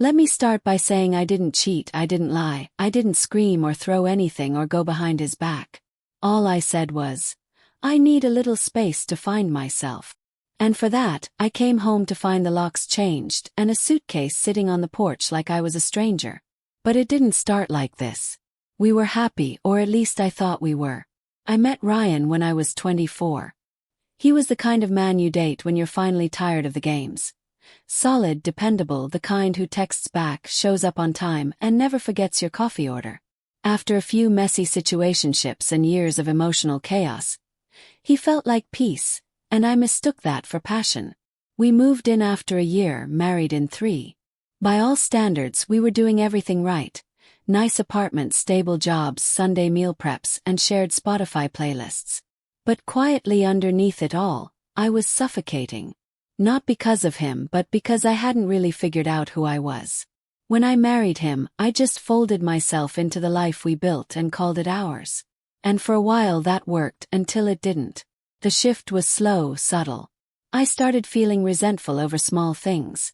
Let me start by saying I didn't cheat, I didn't lie, I didn't scream or throw anything or go behind his back. All I said was, I need a little space to find myself. And for that, I came home to find the locks changed and a suitcase sitting on the porch like I was a stranger. But it didn't start like this. We were happy, or at least I thought we were. I met Ryan when I was 24. He was the kind of man you date when you're finally tired of the games. Solid, dependable, the kind who texts back, shows up on time, and never forgets your coffee order. After a few messy situationships and years of emotional chaos, he felt like peace, and I mistook that for passion. We moved in after a year, married in 3. By all standards, we were doing everything right. Nice apartment, stable jobs, Sunday meal preps, and shared Spotify playlists. But quietly underneath it all, I was suffocating. Not because of him, but because I hadn't really figured out who I was. When I married him, I just folded myself into the life we built and called it ours. And for a while that worked until it didn't. The shift was slow, subtle. I started feeling resentful over small things.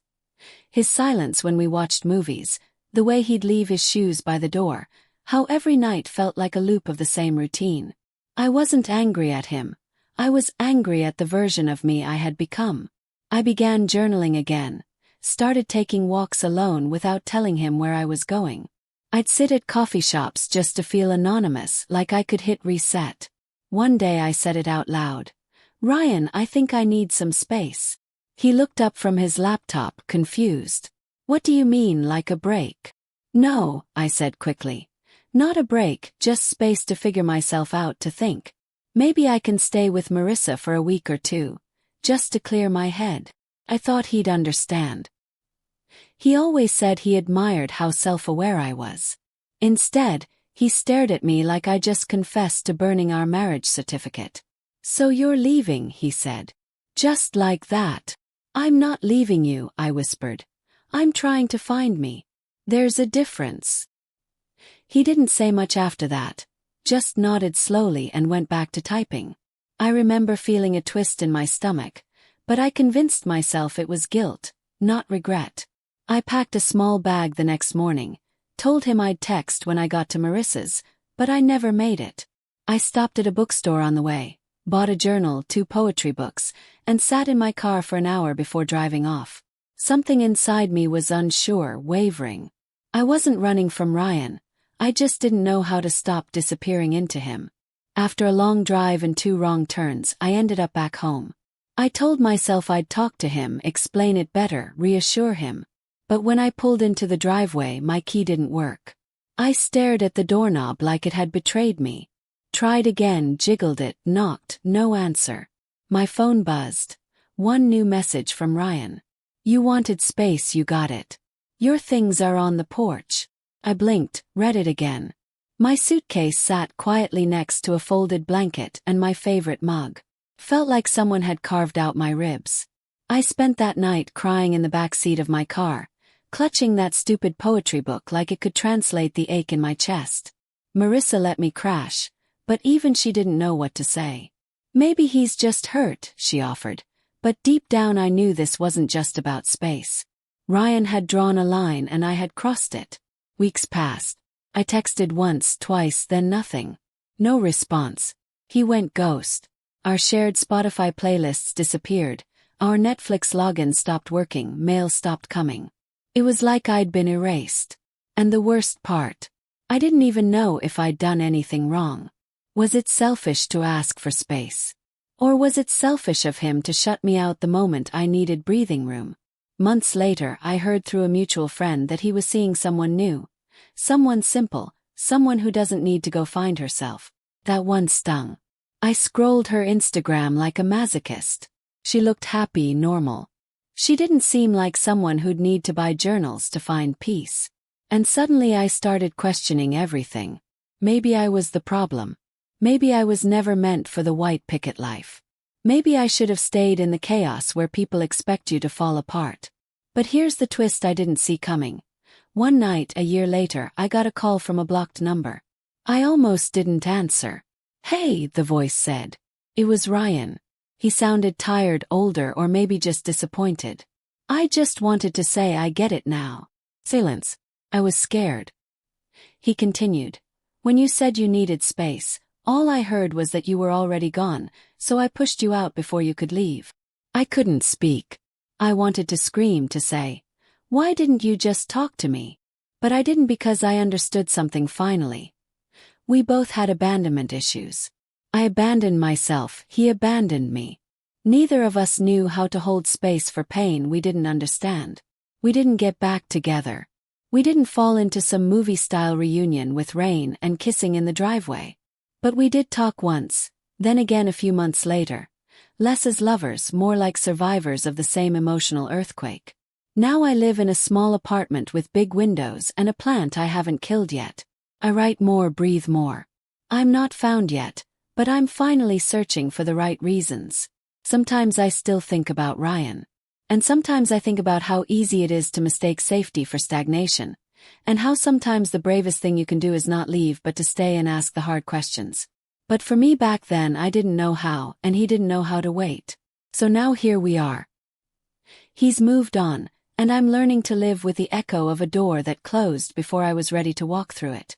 His silence when we watched movies, the way he'd leave his shoes by the door, how every night felt like a loop of the same routine. I wasn't angry at him. I was angry at the version of me I had become. I began journaling again, started taking walks alone without telling him where I was going. I'd sit at coffee shops just to feel anonymous, like I could hit reset. One day I said it out loud. Ryan, I think I need some space. He looked up from his laptop, confused. What do you mean, like a break? No, I said quickly. Not a break, just space to figure myself out, to think. Maybe I can stay with Marissa for a week or 2. Just to clear my head. I thought he'd understand. He always said he admired how self-aware I was. Instead, he stared at me like I just confessed to burning our marriage certificate. So you're leaving, he said. Just like that. I'm not leaving you, I whispered. I'm trying to find me. There's a difference. He didn't say much after that, just nodded slowly and went back to typing. I remember feeling a twist in my stomach, but I convinced myself it was guilt, not regret. I packed a small bag the next morning, told him I'd text when I got to Marissa's, but I never made it. I stopped at a bookstore on the way, bought a journal, 2 poetry books, and sat in my car for an hour before driving off. Something inside me was unsure, wavering. I wasn't running from Ryan. I just didn't know how to stop disappearing into him. After a long drive and 2 wrong turns, I ended up back home. I told myself I'd talk to him, explain it better, reassure him. But when I pulled into the driveway, my key didn't work. I stared at the doorknob like it had betrayed me. Tried again, jiggled it, knocked, no answer. My phone buzzed. One new message from Ryan. You wanted space, you got it. Your things are on the porch. I blinked, read it again. My suitcase sat quietly next to a folded blanket and my favorite mug. Felt like someone had carved out my ribs. I spent that night crying in the back seat of my car, clutching that stupid poetry book like it could translate the ache in my chest. Marissa let me crash, but even she didn't know what to say. Maybe he's just hurt, she offered, but deep down I knew this wasn't just about space. Ryan had drawn a line and I had crossed it. Weeks passed. I texted once, twice, then nothing. No response. He went ghost. Our shared Spotify playlists disappeared. Our Netflix login stopped working, mail stopped coming. It was like I'd been erased. And the worst part, I didn't even know if I'd done anything wrong. Was it selfish to ask for space? Or was it selfish of him to shut me out the moment I needed breathing room? Months later, I heard through a mutual friend that he was seeing someone new. Someone simple, someone who doesn't need to go find herself. That one stung. I scrolled her Instagram like a masochist. She looked happy, normal. She didn't seem like someone who'd need to buy journals to find peace. And suddenly I started questioning everything. Maybe I was the problem. Maybe I was never meant for the white picket life. Maybe I should have stayed in the chaos where people expect you to fall apart. But here's the twist I didn't see coming. One night, a year later, I got a call from a blocked number. I almost didn't answer. Hey, the voice said. It was Ryan. He sounded tired, older, or maybe just disappointed. I just wanted to say I get it now. Silence. I was scared. He continued. When you said you needed space, all I heard was that you were already gone, so I pushed you out before you could leave. I couldn't speak. I wanted to scream, to say, why didn't you just talk to me? But I didn't, because I understood something finally. We both had abandonment issues. I abandoned myself, he abandoned me. Neither of us knew how to hold space for pain we didn't understand. We didn't get back together. We didn't fall into some movie-style reunion with rain and kissing in the driveway. But we did talk once, then again a few months later. Less as lovers, more like survivors of the same emotional earthquake. Now I live in a small apartment with big windows and a plant I haven't killed yet. I write more, breathe more. I'm not found yet, but I'm finally searching for the right reasons. Sometimes I still think about Ryan. And sometimes I think about how easy it is to mistake safety for stagnation, and how sometimes the bravest thing you can do is not leave but to stay and ask the hard questions. But for me back then, I didn't know how, and he didn't know how to wait. So now here we are. He's moved on, and I'm learning to live with the echo of a door that closed before I was ready to walk through it.